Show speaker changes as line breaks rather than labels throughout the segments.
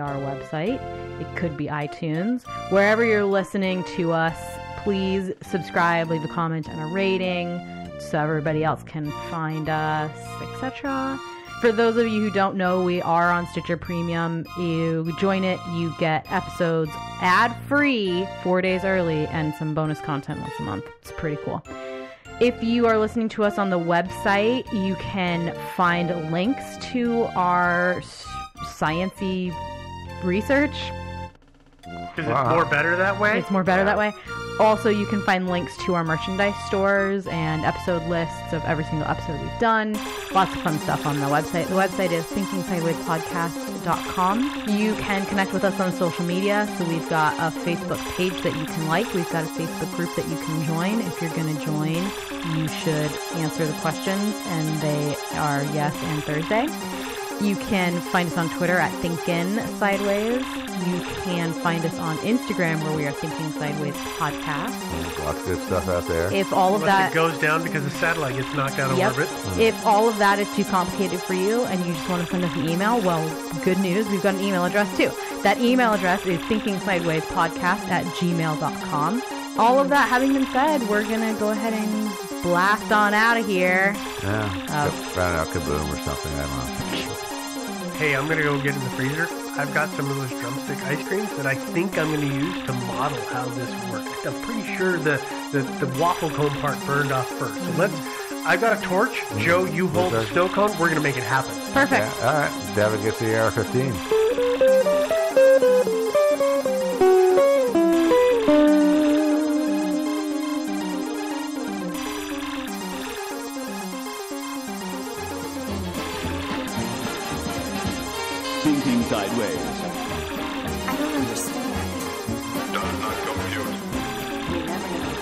our website. It could be iTunes. Wherever you're listening to us, please subscribe, leave a comment and a rating so everybody else can find us, etc. For those of you who don't know, we are on Stitcher Premium. You join it, you get episodes ad-free 4 days early and some bonus content once a month. It's pretty cool. If you are listening to us on the website, you can find links to our science-y research.
Is it more better that way?
It's more better that way. Also, you can find links to our merchandise stores and episode lists of every single episode we've done. Lots of fun stuff on the website. The website is thinkingsidewayspodcast.com. You can connect with us on social media. So we've got a Facebook page that you can like. We've got a Facebook group that you can join. If you're going to join, you should answer the questions, and they are yes and Thursday. You can find us on Twitter at Thinkin' Sideways. You can find us on Instagram, where we are Thinking Sideways Podcast.
Lots of good stuff out there.
If all of that
it goes down because the satellite gets knocked out of orbit.
If all of that is too complicated for you and you just want to send us an email, well, good news, we've got an email address too. That email address is thinkingsidewayspodcast@gmail.com. All of that having been said, we're going to go ahead and blast on out of here.
Yeah, round out Kaboom or something, I don't know.
Hey, I'm going to go get in the freezer. I've got some of those drumstick ice creams that I think I'm going to use to model how this works. I'm pretty sure the waffle cone part burned off first. So I've got a torch. Joe, you hold the snow cone. We're going to make it happen.
Perfect.
Yeah, all right. Devin gets the AR-15.
Thinking Sideways.
I don't understand.
Does not compute.
You never know.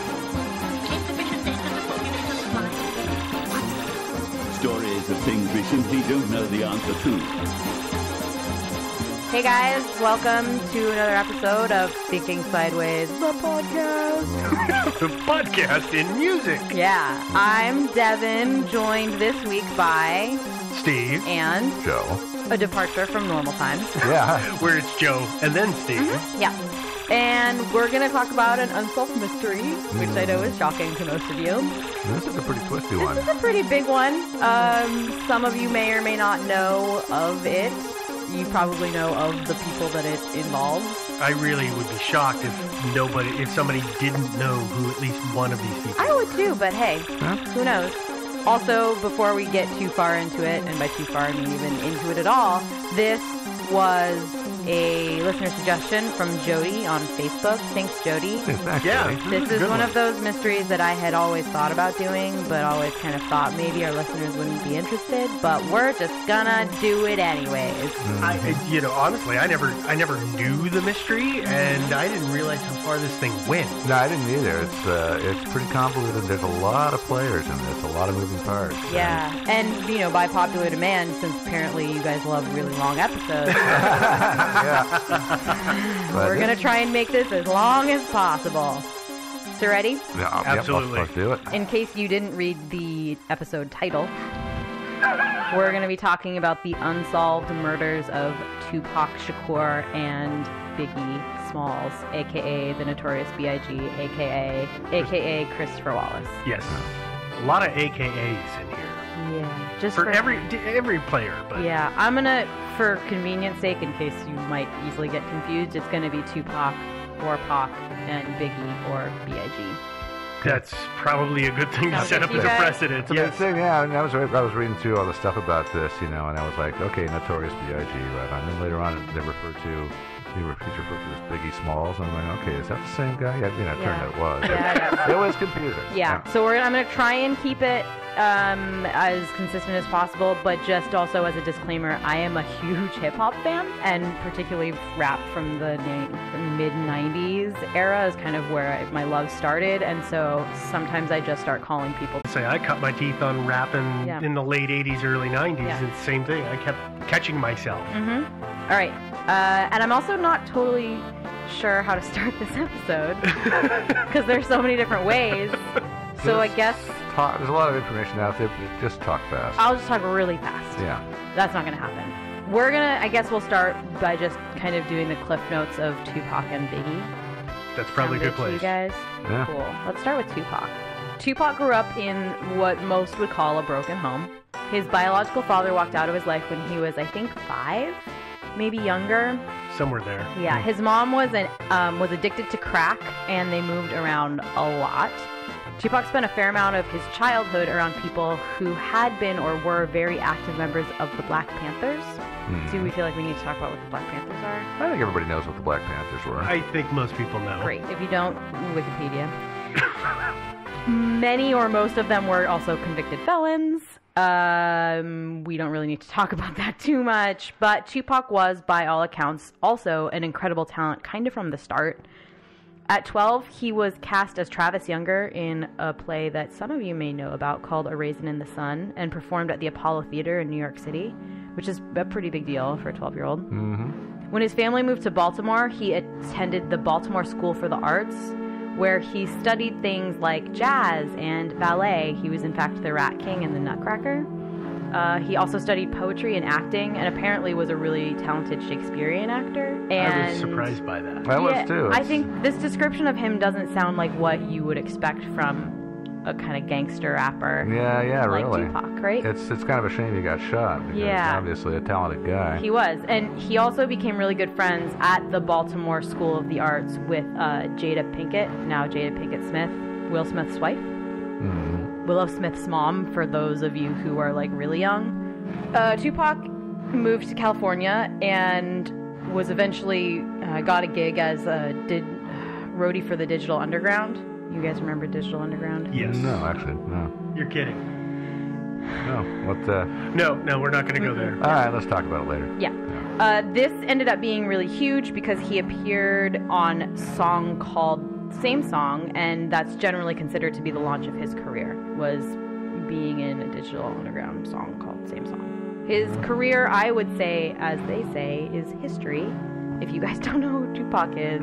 Stories of things we simply don't know the answer to.
Hey guys, welcome to another episode of Thinking Sideways, the podcast.
The podcast in music.
Yeah, I'm Devin, joined this week by
Steve.
And
Joe.
a departure from normal times.
Yeah.
Where it's Joe and then Steve.
Yeah. And we're going to talk about an unsolved mystery, which I know is shocking to most of you.
This is a pretty twisty one.
This is a pretty big one. Some of you may or may not know of it. You probably know of the people that it involves.
I really would be shocked if somebody didn't know who at least one of these people
I would too, but hey,
Huh?
who knows? Also, before we get too far into it, and by too far I mean even into it at all, this was a listener suggestion from Jody on Facebook. Thanks, Jody.
Thanks,
Yeah.
Jody.
This is one of those mysteries that I had always thought about doing, but always kind of thought maybe our listeners wouldn't be interested, but we're just gonna do it anyways.
Honestly, I never knew the mystery, and I didn't realize how far this thing went.
No, I didn't either. It's pretty convoluted. There's a lot of players in this, a lot of moving parts.
Yeah, and by popular demand, since apparently you guys love really long episodes,
Yeah.
we're gonna try and make this as long as possible. So ready?
Yeah,
Absolutely.
Let's do it.
In case you didn't read the episode title, we're going to be talking about the unsolved murders of Tupac Shakur and Biggie Smalls, a.k.a. the Notorious B.I.G., a.k.a. Christopher Wallace.
Yes. A lot of AKAs in here.
Yeah. Just
For every player, but
Yeah, I'm going to, for convenience sake, in case you might easily get confused, it's going to be Tupac or Pac and Biggie or B.I.G.
that's probably a good thing to
Okay,
set up
you
as a
guys-
precedent.
It's a big
Yes.
thing, yeah. And I was reading through all the stuff about this, and I was like, okay, Notorious B.I.G., right? And then later on, he's referred to as Biggie Smalls, and I'm like, okay, is that the same guy? Yeah, it turned out it was.
Yeah,
It was confusing.
Yeah, so I'm going to try and keep it as consistent as possible, but just also as a disclaimer, I am a huge hip-hop fan, and particularly rap from the mid-90s era is kind of where my love started, and so sometimes I just start calling people.
Say I cut my teeth on rapping
Yeah.
in the late 80s, early 90s.
Yeah.
It's the same thing. I kept catching myself.
Mm-hmm. All right, and I'm also not totally sure how to start this episode, because there's so many different ways, so I guess
There's a lot of information out there, but just talk fast.
I'll just talk really fast.
Yeah.
That's not going to happen. I guess we'll start by just kind of doing the cliff notes of Tupac and Biggie.
That's probably a
Sound
good
to you
place.
guys?
Yeah.
Cool. Let's start with Tupac. Tupac grew up in what most would call a broken home. His biological father walked out of his life when he was, I think, 5, maybe younger.
Somewhere there.
Yeah, his mom was addicted to crack, and they moved around a lot. Tupac spent a fair amount of his childhood around people who had been or were very active members of the Black Panthers. Do we feel like we need to talk about what the Black Panthers are?
I think everybody knows what the Black Panthers were.
I think most people know.
Great. If you don't, Wikipedia. Many or most of them were also convicted felons. We don't really need to talk about that too much, but Tupac was, by all accounts, also an incredible talent, kind of from the start. At 12, he was cast as Travis Younger in a play that some of you may know about called A Raisin in the Sun, and performed at the Apollo Theater in New York City, which is a pretty big deal for a 12-year-old. When his family moved to Baltimore, he attended the Baltimore School for the Arts, where he studied things like jazz and ballet. He was, in fact, the Rat King and the Nutcracker. He also studied poetry and acting, and apparently was a really talented Shakespearean actor. And
I was surprised by that.
I was too.
I think this description of him doesn't sound like what you would expect from a kind of gangster rapper.
Yeah,
like
really.
Tupac, right?
It's kind of a shame he got shot. Because
Yeah.
obviously a talented guy.
He was, and he also became really good friends at the Baltimore School of the Arts with Jada Pinkett, now Jada Pinkett Smith, Will Smith's wife. Willow Smith's mom, for those of you who are like really young. Tupac moved to California and was eventually got a gig as roadie for the Digital Underground. You guys remember Digital Underground?
Yes.
No, actually, no.
You're kidding.
No. What?
No, we're not going to go there.
All right, let's talk about it later.
Yeah. This ended up being really huge because he appeared on a song called Same Song, and that's generally considered to be the launch of his career, was being in a Digital Underground song called Same Song. His career, I would say, as they say, is history. If you guys don't know who Tupac is,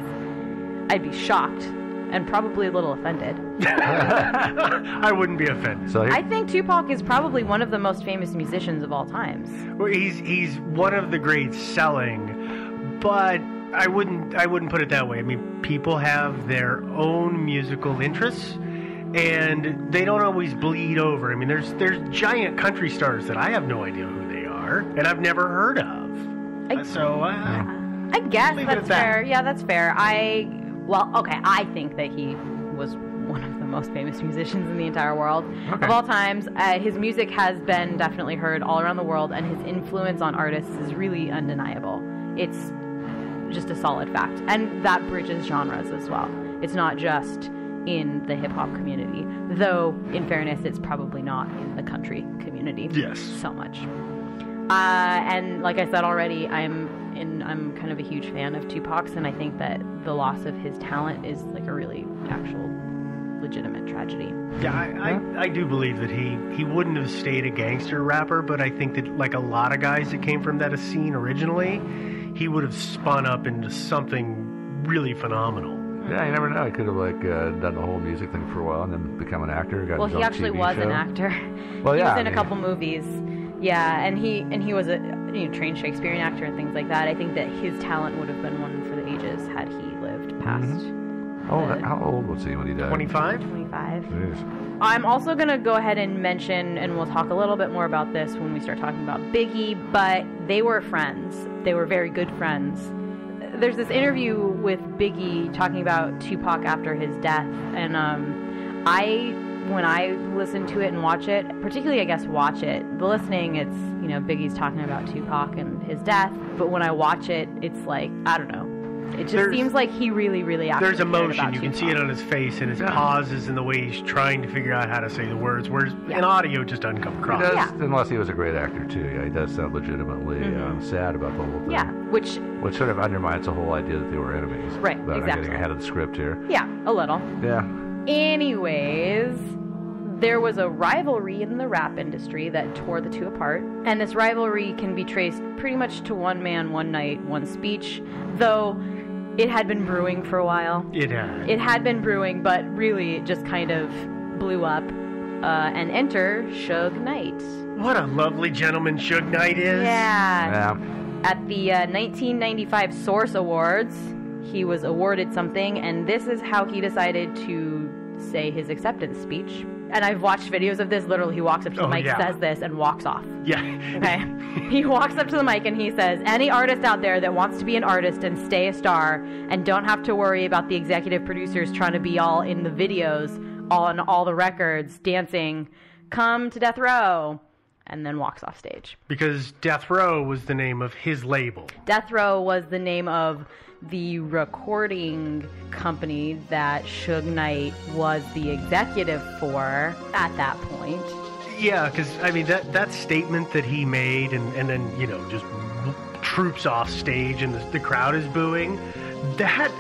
I'd be shocked and probably a little offended.
I wouldn't be offended.
So
I think Tupac is probably one of the most famous musicians of all times.
Well, he's one of the greats selling, but I wouldn't put it that way. I mean, people have their own musical interests, and they don't always bleed over. I mean, there's giant country stars that I have no idea who they are, and I've never heard of.
I guess
leave it
that's
at that.
fair. Yeah, that's fair. I think that he was one of the most famous musicians in the entire world of all times. His music has been definitely heard all around the world, and his influence on artists is really undeniable. It's just a solid fact. And that bridges genres as well. It's not just in the hip-hop community, though, in fairness, it's probably not in the country community so much. And like I said already, I'm kind of a huge fan of Tupac's, and I think that the loss of his talent is like a really actual legitimate tragedy.
Yeah, I do believe that he wouldn't have stayed a gangster rapper, but I think that like a lot of guys that came from that scene originally, he would have spun up into something really phenomenal.
Yeah, you never know. He could have done the whole music thing for a while and then become an actor. Got his
He
own
actually
TV
was
show.
an actor.
Well,
he
yeah,
was in a couple movies. Yeah, and he was a trained Shakespearean actor and things like that. I think that his talent would have been one for the ages had he lived past.
How old was he when he died?
25?
25.
Jeez.
I'm also going to go ahead and mention, and we'll talk a little bit more about this when we start talking about Biggie, but they were friends. They were very good friends. There's this interview with Biggie talking about Tupac after his death, and when I listen to it and watch it, particularly I guess watch it, the listening, it's, Biggie's talking about Tupac and his death, but when I watch it, it's like, I don't know. It just seems like he really, really actually
There's
cared
emotion.
about
You can
Tupac.
see it on his face and his pauses and the way he's trying to figure out how to say the words, whereas in audio it just doesn't come
He
across.
does,
Yeah.
unless he was a great actor too. Yeah, he does sound legitimately sad about the whole thing.
Yeah, which
sort of undermines the whole idea that they were enemies.
Right,
But
exactly.
I'm getting ahead of the script here.
Yeah, a little.
Yeah.
Anyways, there was a rivalry in the rap industry that tore the two apart, and this rivalry can be traced pretty much to one man, one night, one speech, though it had been brewing for a while.
It had.
It had been brewing, but really it just kind of blew up. And enter Suge Knight.
What a lovely gentleman Suge Knight is.
Yeah.
Yeah.
At the 1995 Source Awards, he was awarded something, and this is how he decided to say his acceptance speech. And I've watched videos of this. Literally, he walks up to the mic, says this, and walks off.
Yeah.
Okay? He walks up to the mic and he says, any artist out there that wants to be an artist and stay a star and don't have to worry about the executive producers trying to be all in the videos, on all the records, dancing, come to Death Row. And then walks off stage.
Because Death Row was the name of his label.
Death Row was the name of the recording company that Suge Knight was the executive for at that point.
Yeah, because, I mean, that statement that he made and then, you know, just troops off stage and the crowd is booing, that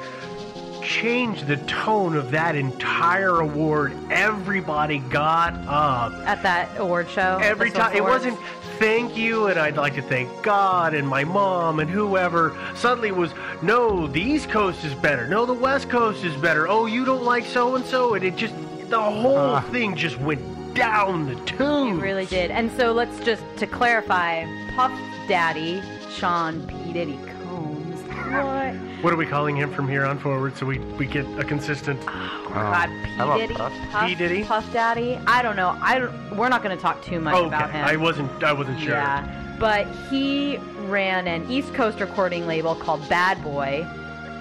changed the tone of that entire award. Everybody got up.
At that award show?
Every time. It wasn't thank you and I'd like to thank God and my mom and whoever. Suddenly it was, no, the East Coast is better. No, the West Coast is better. Oh, you don't like so-and-so? And it just, the whole thing just went down the tube.
It really did. And so let's just, to clarify, Puff Daddy, Sean P. Diddy Combs.
What are we calling him from here on forward so we get a consistent...
God, P. Diddy?
P. Diddy?
Puff Daddy? I don't know. We're not going to talk too much about him.
I wasn't sure.
Yeah, but he ran an East Coast recording label called Bad Boy,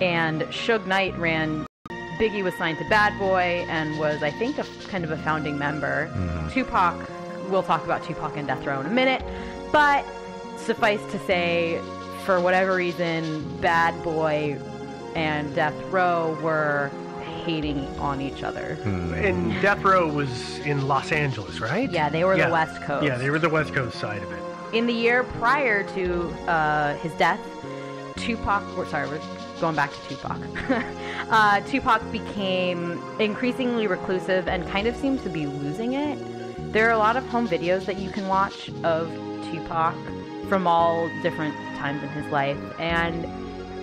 and Suge Knight ran... Biggie was signed to Bad Boy and was, I think, kind of a founding member.
Mm-hmm.
Tupac, we'll talk about Tupac and Death Row in a minute, but suffice to say, for whatever reason, Bad Boy and Death Row were hating on each other.
And Death Row was in Los Angeles, right?
Yeah, they were the West Coast.
Yeah, they were the West Coast side of it.
In the year prior to his death, we're going back to Tupac. Tupac became increasingly reclusive and kind of seems to be losing it. There are a lot of home videos that you can watch of Tupac from all different times in his life, and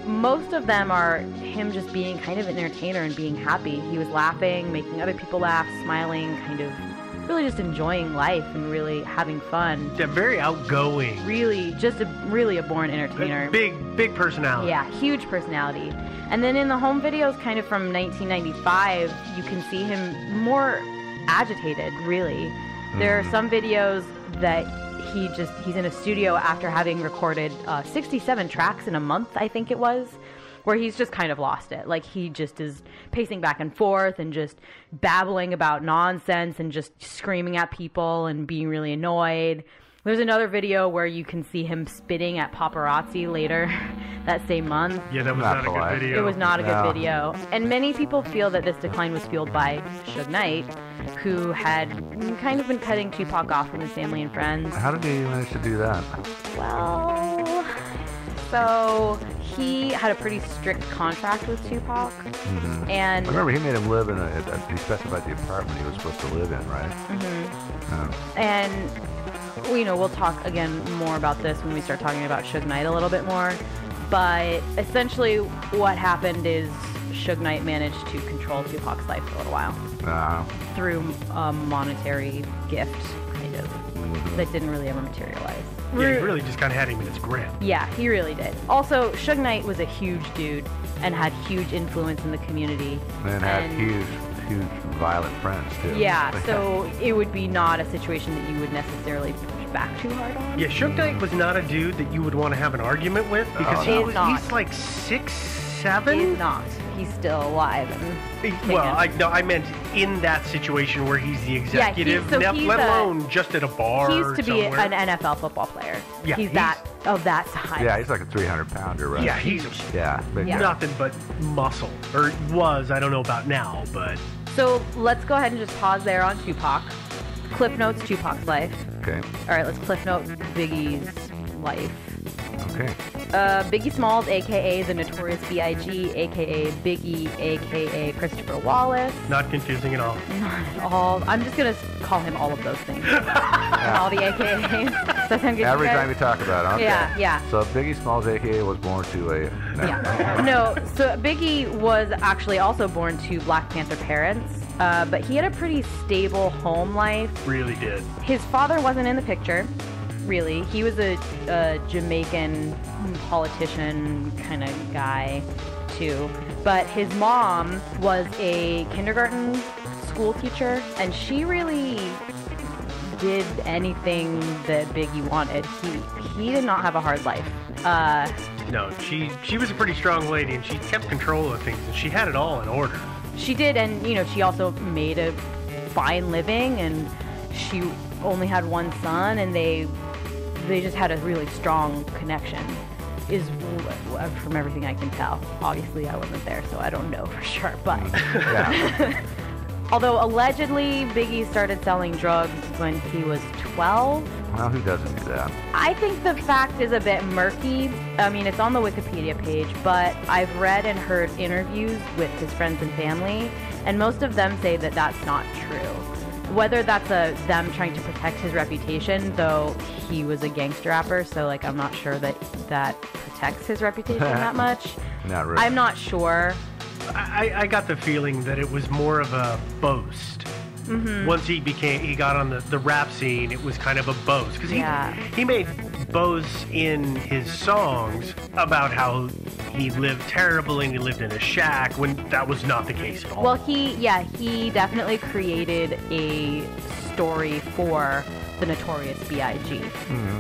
most of them are him just being kind of an entertainer and being happy. He was laughing, making other people laugh, smiling, kind of really just enjoying life and really having fun.
Yeah, very outgoing.
Really, just a born entertainer.
Big personality.
Yeah, huge personality. And then in the home videos kind of from 1995, you can see him more agitated, really. There are some videos that he's in a studio after having recorded 67 tracks in a month, I think it was, where he's just kind of lost it. Like, he just is pacing back and forth and just babbling about nonsense and just screaming at people and being really annoyed. There's another video where you can see him spitting at paparazzi later that same month.
Yeah, that was not a good video.
It was not a good video. And many people feel that this decline was fueled by Suge Knight, who had kind of been cutting Tupac off from his family and friends.
How did he manage to do that?
Well, so he had a pretty strict contract with Tupac.
Mm-hmm.
And
I remember he made him live in he specified the apartment he was supposed to live in, right?
Mm-hmm. And, we'll talk again more about this when we start talking about Suge Knight a little bit more. But essentially what happened is Suge Knight managed to control Tupac's life for a little while. Through a monetary gift, kind of, that didn't really ever materialize.
Yeah, he really just kind of had him in his grip.
Yeah, he really did. Also, Suge Knight was a huge dude and had huge influence in the community.
And had huge violent friends, too.
Yeah, so it would be not a situation that you would necessarily push back too hard on.
Yeah, Suge Knight was not a dude that you would want to have an argument with, because he's like 6'7".
He's not. He's still alive.
I meant in that situation where he's the executive, let alone just at a bar.
He used to be
somewhere.
an NFL football player.
Yeah,
he's of that size.
Yeah, he's like a 300-pounder, right?
Yeah, he's
big guy.
Nothing but muscle, or was. I don't know about now, but.
So let's go ahead and just pause there on Tupac. Cliff notes Tupac's life.
Okay.
All right, let's cliff note Biggie's life.
Okay.
Biggie Smalls, a.k.a. the Notorious B.I.G., a.k.a. Biggie, a.k.a. Christopher Wallace.
Not confusing at all.
Not at all. I'm just going to call him all of those things. All the a.k.a.s. Does that sound good?
Every time you talk about it, okay.
Yeah.
So Biggie Smalls, a.k.a. was born to a... No.
Yeah. No, so Biggie was actually also born to Black Panther parents, but he had a pretty stable home life.
Really did.
His father wasn't in the picture. really. He was a Jamaican politician kind of guy, too. But his mom was a kindergarten school teacher, and she really did anything that Biggie wanted. He did not have a hard life.
No, she was a pretty strong lady, and she kept control of things, and she had it all in order.
She did, and she also made a fine living, and she only had one son, and they just had a really strong connection, is from everything I can tell. Obviously, I wasn't there, so I don't know for sure, but...
Yeah.
Although, allegedly, Biggie started selling drugs when he was 12.
Well, who doesn't do that?
I think the fact is a bit murky. I mean, it's on the Wikipedia page, but I've read and heard interviews with his friends and family, and most of them say that that's not true. Whether that's them trying to protect his reputation, though he was a gangster rapper, so like I'm not sure that protects his reputation that much.
Not really.
I'm not sure.
I got the feeling that it was more of a boast. Mm-hmm. Once he got on the rap scene, it was kind of a boast. Because he made boasts in his songs about how he lived terribly and he lived in a shack, when that was not the case at all.
Well, he definitely created a story for the Notorious B.I.G.,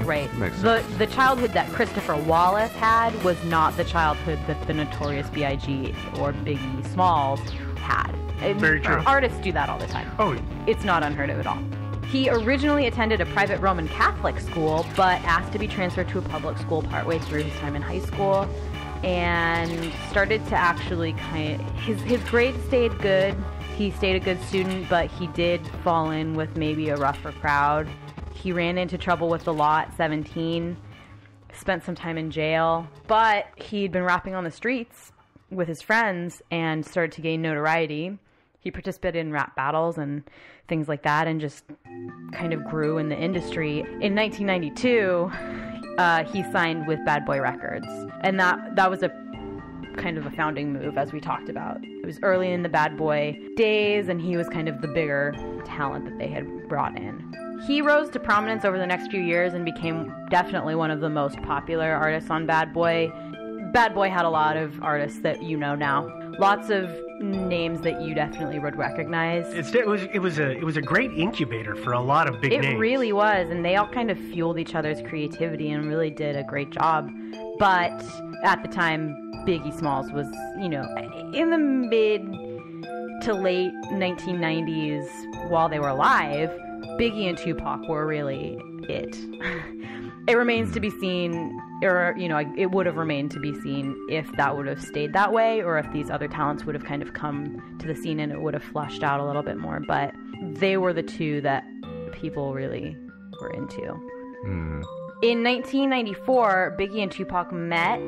right?
Makes sense.
The childhood that Christopher Wallace had was not the childhood that the Notorious B.I.G. or Biggie Smalls had.
Very true.
Artists do that all the time.
Oh,
it's not unheard of at all. He originally attended a private Roman Catholic school, but asked to be transferred to a public school partway through his time in high school, and started to actually his grades stayed good. He stayed a good student, but he did fall in with maybe a rougher crowd. He ran into trouble with the law at 17, spent some time in jail, but he'd been rapping on the streets with his friends and started to gain notoriety. He participated in rap battles and things like that, and just kind of grew in the industry. In 1992, he signed with Bad Boy Records, and that was a kind of a founding move, as we talked about. It was early in the Bad Boy days, and he was kind of the bigger talent that they had brought in. He rose to prominence over the next few years and became definitely one of the most popular artists on Bad Boy. Bad Boy had a lot of artists that you know now. Lots of names that you definitely would recognize.
It was a great incubator for a lot of big names.
It really was, and they all kind of fueled each other's creativity and really did a great job. But at the time, Biggie Smalls was, in the mid to late 1990s, while they were alive, Biggie and Tupac were really it. It remains to be seen, or, it would have remained to be seen if that would have stayed that way, or if these other talents would have kind of come to the scene and it would have flushed out a little bit more. But they were the two that people really were into. In 1994, Biggie and Tupac met.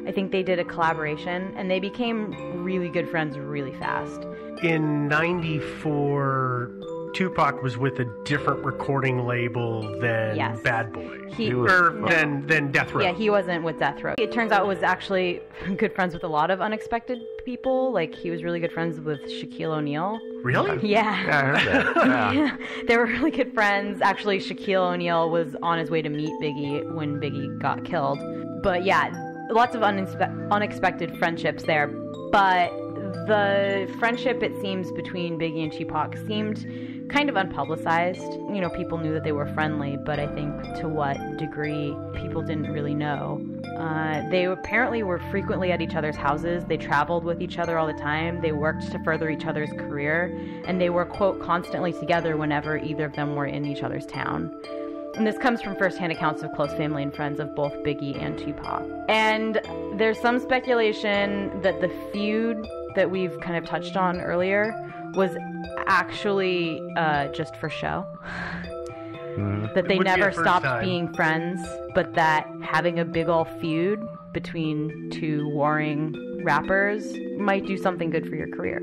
I think they did a collaboration, and they became really good friends really fast.
In 94, Tupac was with a different recording label than Bad Boy. Than Death Row.
Yeah, he wasn't with Death Row. It turns out was actually good friends with a lot of unexpected people. Like, he was really good friends with Shaquille O'Neal.
Really?
Yeah.
Yeah, I heard that. Yeah.
They were really good friends. Actually, Shaquille O'Neal was on his way to meet Biggie when Biggie got killed. But yeah, lots of unexpected friendships there. But the friendship, it seems, between Biggie and Tupac seemed kind of unpublicized. People knew that they were friendly, but I think to what degree, people didn't really know. They apparently were frequently at each other's houses. They traveled with each other all the time. They worked to further each other's career, and they were, quote, constantly together whenever either of them were in each other's town. And this comes from first-hand accounts of close family and friends of both Biggie and Tupac. And there's some speculation that the feud that we've kind of touched on earlier was actually just for show. That they never stopped being friends, but that having a big ol' feud between two warring rappers might do something good for your career.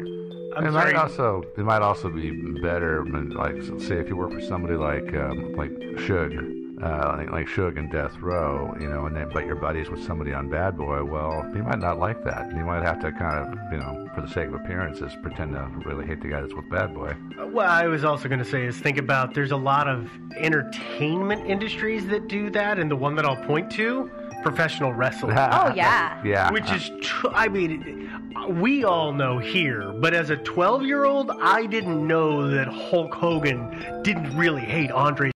It might also be better, like, say if you work for somebody like Suge, like Suge and Death Row, you know, and then but you're buddies with somebody on Bad Boy, well, he might not like that. You might have to kind of, you know, for the sake of appearances, pretend to really hate the guy that's with Bad Boy.
What I was also going to say is think about there's a lot of entertainment industries that do that, and the one that I'll point to, professional wrestling.
Oh, yeah.
Yeah.
Which is, I mean, we all know here, but as a 12-year-old, I didn't know that Hulk Hogan didn't really hate Andre